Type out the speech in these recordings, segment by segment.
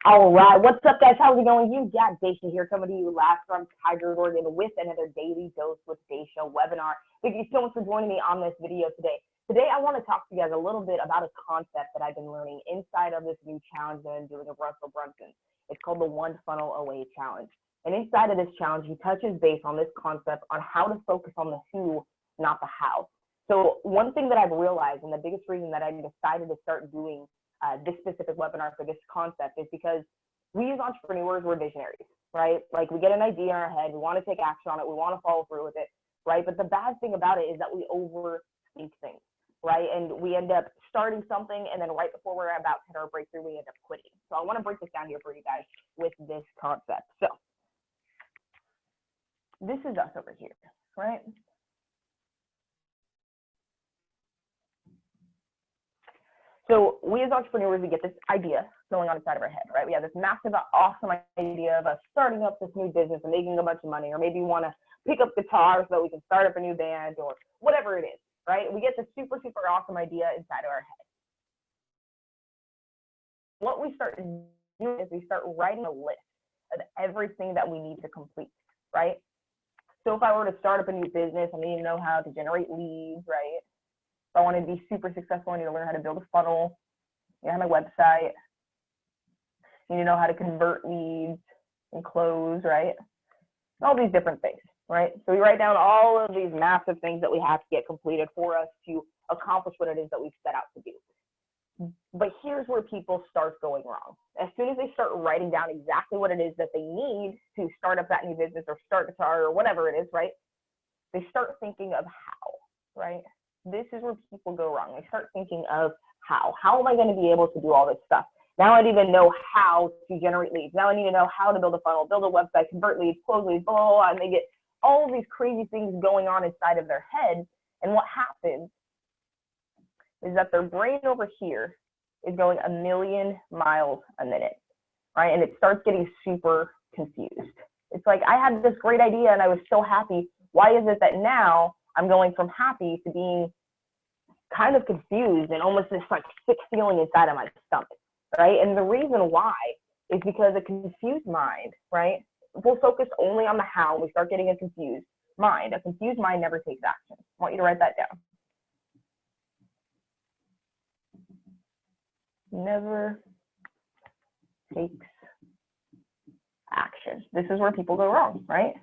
All right, what's up, guys? How's it going? You got Daisha here, coming to you live from Tiger Oregon with another Daily Dose with Daisha webinar. Thank you so much for joining me on this video today. Today, I want to talk to you guys a little bit about a concept that I've been learning inside of this new challenge that I'm doing of Russell Brunson. It's called the One Funnel Away Challenge. And inside of this challenge, he touches base on this concept on how to focus on the who, not the how. So one thing that I've realized, and the biggest reason that I decided to start doing this specific webinar for this concept, is because we as entrepreneurs, we're visionaries, right? Like, we get an idea in our head, we want to take action on it, we want to follow through with it, right? But the bad thing about it is that we overthink things, right? And we end up starting something, and then right before we're about to hit our breakthrough, we end up quitting. So I want to break this down here for you guys with this concept. So this is us over here, right? So we as entrepreneurs, we get this idea going on inside of our head, right? We have this massive, awesome idea of us starting up this new business and making a bunch of money, or maybe we want to pick up guitar so that we can start up a new band, or whatever it is, right? We get this super, super awesome idea inside of our head. What we start doing is we start writing a list of everything that we need to complete, right? So if I were to start up a new business, I need to know how to generate leads, right? If I want to be super successful, I need to learn how to build a funnel. I have my website. I need to know how to convert leads and close, right? All these different things, right? So we write down all of these massive things that we have to get completed for us to accomplish what it is that we've set out to do. But here's where people start going wrong. As soon as they start writing down exactly what it is that they need to start up that new business or start guitar or whatever it is, right? They start thinking of how, right? This is where people go wrong. They start thinking of how. How am I going to be able to do all this stuff? Now I need to know how to generate leads. Now I need to know how to build a funnel, build a website, convert leads, close leads, blah, blah, blah. And they get all of these crazy things going on inside of their head. And what happens is that their brain over here is going 1,000,000 miles a minute, right? And it starts getting super confused. It's like, I had this great idea and I was so happy. Why is it that now I'm going from happy to being kind of confused and almost this like sick feeling inside of my stomach, right? And the reason why is because a confused mind, right, will focus only on the how. We start getting a confused mind. A confused mind never takes action. I want you to write that down. Never takes action. This is where people go wrong, right?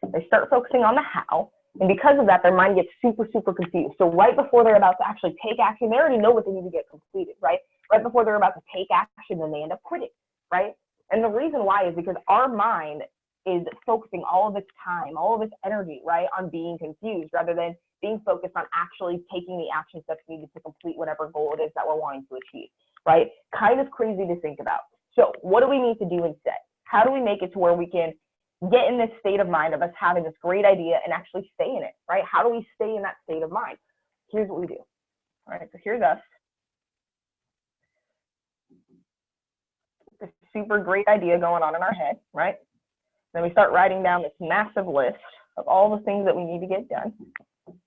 They start focusing on the how. And because of that, their mind gets super, super confused. So right before they're about to actually take action, they already know what they need to get completed, right? Right before they're about to take action, then they end up quitting, right? And the reason why is because our mind is focusing all of its time, all of its energy, right, on being confused rather than being focused on actually taking the action steps needed to complete whatever goal it is that we're wanting to achieve, right? Kind of crazy to think about. So what do we need to do instead? How do we make it to where we can get in this state of mind of us having this great idea and actually stay in it, right? How do we stay in that state of mind? Here's what we do. All right, so here's us. This super great idea going on in our head, right? Then we start writing down this massive list of all the things that we need to get done,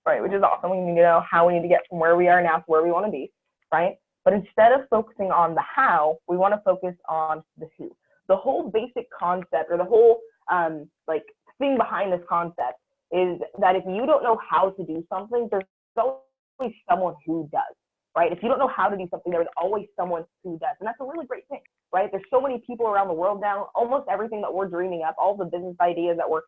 right? Which is awesome. We need to know how we need to get from where we are now to where we want to be, right? But instead of focusing on the how, we want to focus on the who. The whole basic concept, or the whole like thing behind this concept, is that if you don't know how to do something, there's always someone who does, right? If you don't know how to do something, there's always someone who does. And that's a really great thing, right? There's so many people around the world now. Almost everything that we're dreaming up, all the business ideas that we're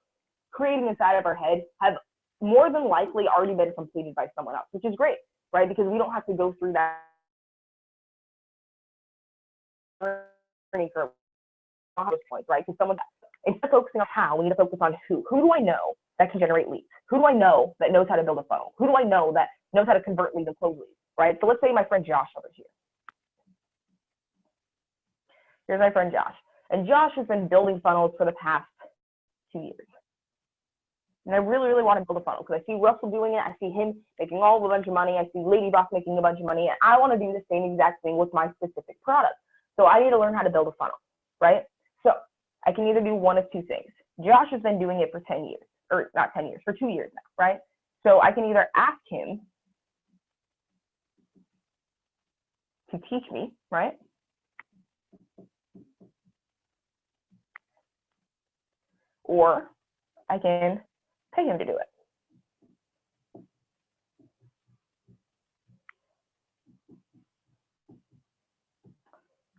creating inside of our head have more than likely already been completed by someone else, which is great, right? Because we don't have to go through that learning curve at this point, right? Because someone, instead of focusing on how, we need to focus on who. Who do I know that can generate leads? Who do I know that knows how to build a funnel? Who do I know that knows how to convert leads and close leads, right? So let's say my friend Josh over here. Here's my friend Josh. And Josh has been building funnels for the past 2 years. And I really, really want to build a funnel because I see Russell doing it. I see him making a bunch of money. I see Lady Boss making a bunch of money. And I want to do the same exact thing with my specific product. So I need to learn how to build a funnel, right? So I can either do one of two things. Josh has been doing it for 10 years, or not 10 years, for 2 years now, right? So I can either ask him to teach me, right? or I can pay him to do it.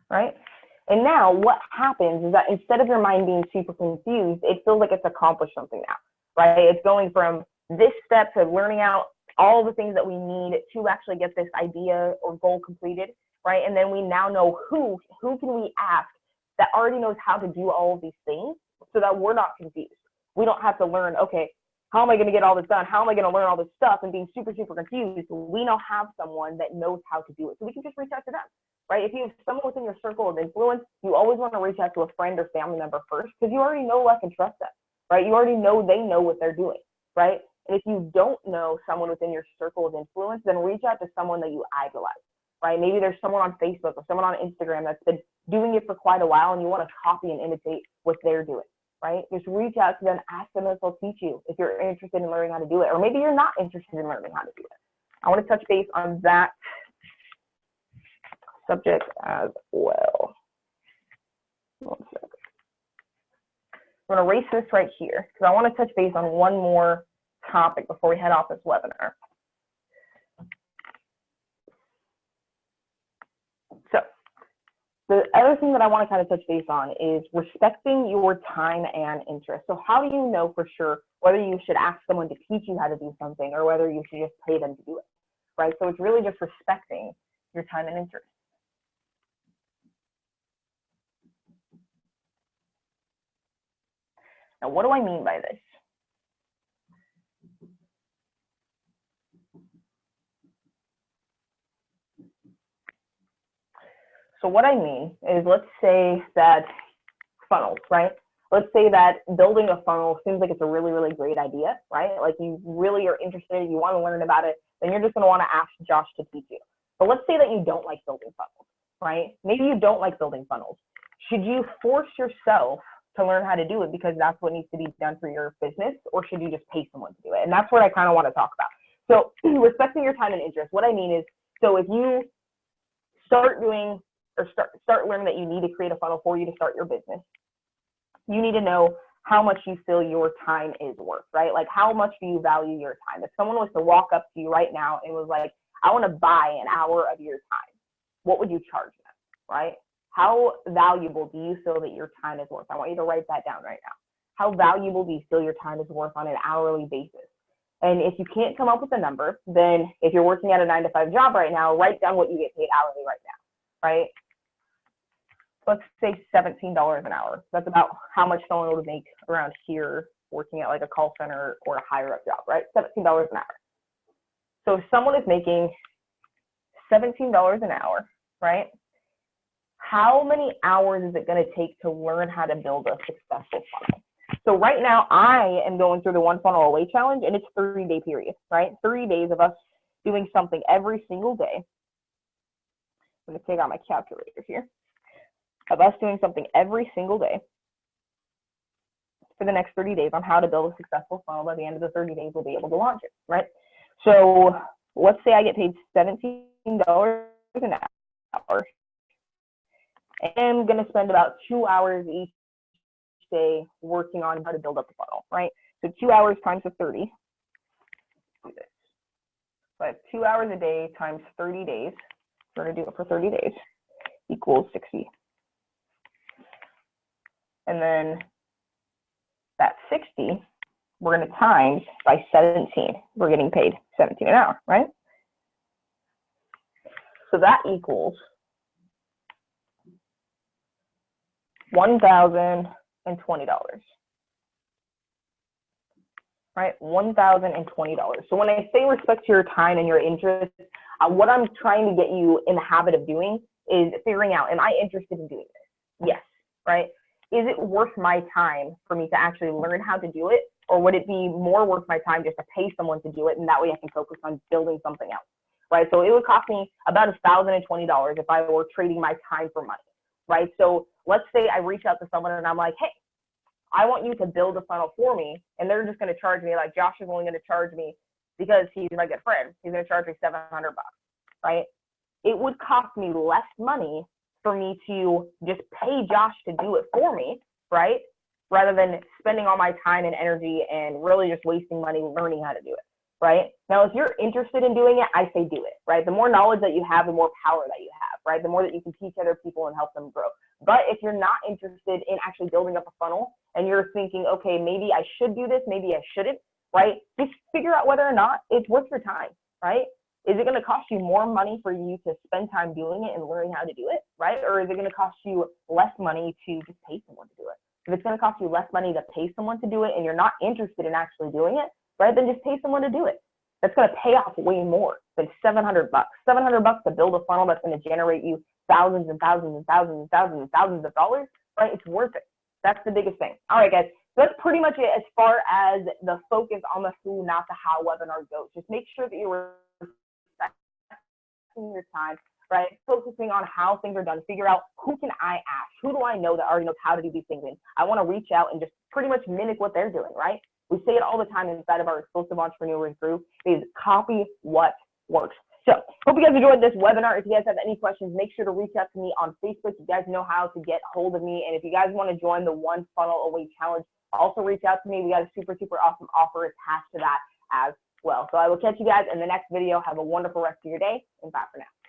Right? And now what happens is that instead of your mind being super confused, it feels like it's accomplished something now, right? It's going from this step to learning out all the things that we need to actually get this idea or goal completed, right? And then we now know who can we ask that already knows how to do all of these things so that we're not confused. We don't have to learn, okay, how am I going to get all this done? How am I going to learn all this stuff and being super, super confused? We now have someone that knows how to do it. So we can just reach out to them, right? If you have someone within your circle of influence, you always want to reach out to a friend or family member first because you already know, like, and trust them, right? You already know they know what they're doing, right? And if you don't know someone within your circle of influence, then reach out to someone that you idolize, right? Maybe there's someone on Facebook or someone on Instagram that's been doing it for quite a while and you want to copy and imitate what they're doing, right? Just reach out to them, ask them if they'll teach you if you're interested in learning how to do it, or maybe you're not interested in learning how to do it. I want to touch base on that subject as well. One second. I'm going to erase this right here because I want to touch base on one more topic before we head off this webinar. So the other thing that I want to kind of touch base on is respecting your time and interest. So how do you know for sure whether you should ask someone to teach you how to do something or whether you should just pay them to do it, right? So it's really just respecting your time and interest. Now, what do I mean by this? So what I mean is, let's say that funnels, right? Let's say that building a funnel seems like it's a really, really great idea, right? Like you really are interested, you want to learn about it, then you're just going to want to ask Josh to teach you. But let's say that you don't like building funnels, right? Maybe you don't like building funnels. Should you force yourself to learn how to do it because that's what needs to be done for your business, or should you just pay someone to do it? And that's what I kind of want to talk about. So respecting your time and interest, what I mean is, so if you start doing or start learning that you need to create a funnel for you to start your business, you need to know how much you feel your time is worth, right? Like how much do you value your time? If someone was to walk up to you right now and was like, I want to buy an hour of your time, what would you charge them, right? How valuable do you feel that your time is worth? I want you to write that down right now. How valuable do you feel your time is worth on an hourly basis? And if you can't come up with a number, then if you're working at a 9-to-5 job right now, write down what you get paid hourly right now, right? Let's say $17 an hour. That's about how much someone would make around here working at like a call center or a higher up job, right? $17 an hour. So if someone is making $17 an hour, right? How many hours is it going to take to learn how to build a successful funnel? So right now I am going through the One Funnel Away challenge, and it's a 30-day period, right? 30 days of us doing something every single day. I'm going to take out my calculator here. Of us doing something every single day for the next 30 days on how to build a successful funnel. By the end of the 30 days, we'll be able to launch it, right? So let's say I get paid $17 an hour. I'm going to spend about 2 hours each day working on how to build up the funnel, right? So 2 hours times the 30. Do this. So I have 2 hours a day times 30 days. We're going to do it for 30 days equals 60. And then that 60, we're going to times by 17. We're getting paid 17 an hour, right? So that equals $1,020, right? $1,020. So when I say respect your time and your interest, what I'm trying to get you in the habit of doing is figuring out, am I interested in doing this? Yes, right? Is it worth my time for me to actually learn how to do it? Or would it be more worth my time just to pay someone to do it, and that way I can focus on building something else, right? So it would cost me about $1,020 if I were trading my time for money, right? So let's say I reach out to someone and I'm like, hey, I want you to build a funnel for me, and they're just going to charge me, like Josh is only going to charge me because he's my good friend. He's going to charge me $700, right? It would cost me less money for me to just pay Josh to do it for me, right? rather than spending all my time and energy and really just wasting money learning how to do it, right? Now, if you're interested in doing it, I say do it, right? The more knowledge that you have, the more power that you have, right? The more that you can teach other people and help them grow. But if you're not interested in actually building up a funnel and you're thinking, okay, maybe I should do this, maybe I shouldn't, right? Just figure out whether or not it's worth your time, right? Is it going to cost you more money for you to spend time doing it and learning how to do it, right? Or is it going to cost you less money to just pay someone to do it? If it's going to cost you less money to pay someone to do it and you're not interested in actually doing it, right, then just pay someone to do it. That's going to pay off way more than $700. $700 to build a funnel that's going to generate you thousands and thousands and thousands and thousands and thousands of dollars, right? It's worth it. That's the biggest thing. All right, guys. That's pretty much it as far as the focus on the who, not the how webinar goes. Just make sure that you're respecting your time, right? Focusing on how things are done. Figure out who can I ask? Who do I know that already knows how to do these things? And I want to reach out and just pretty much mimic what they're doing, right? We say it all the time inside of our Explosive Entrepreneurs group is copy what works. So hope you guys enjoyed this webinar. If you guys have any questions, make sure to reach out to me on Facebook. You guys know how to get hold of me. And if you guys want to join the One Funnel Away Challenge, also reach out to me. We got a super, super awesome offer attached to that as well. So I will catch you guys in the next video. Have a wonderful rest of your day, and bye for now.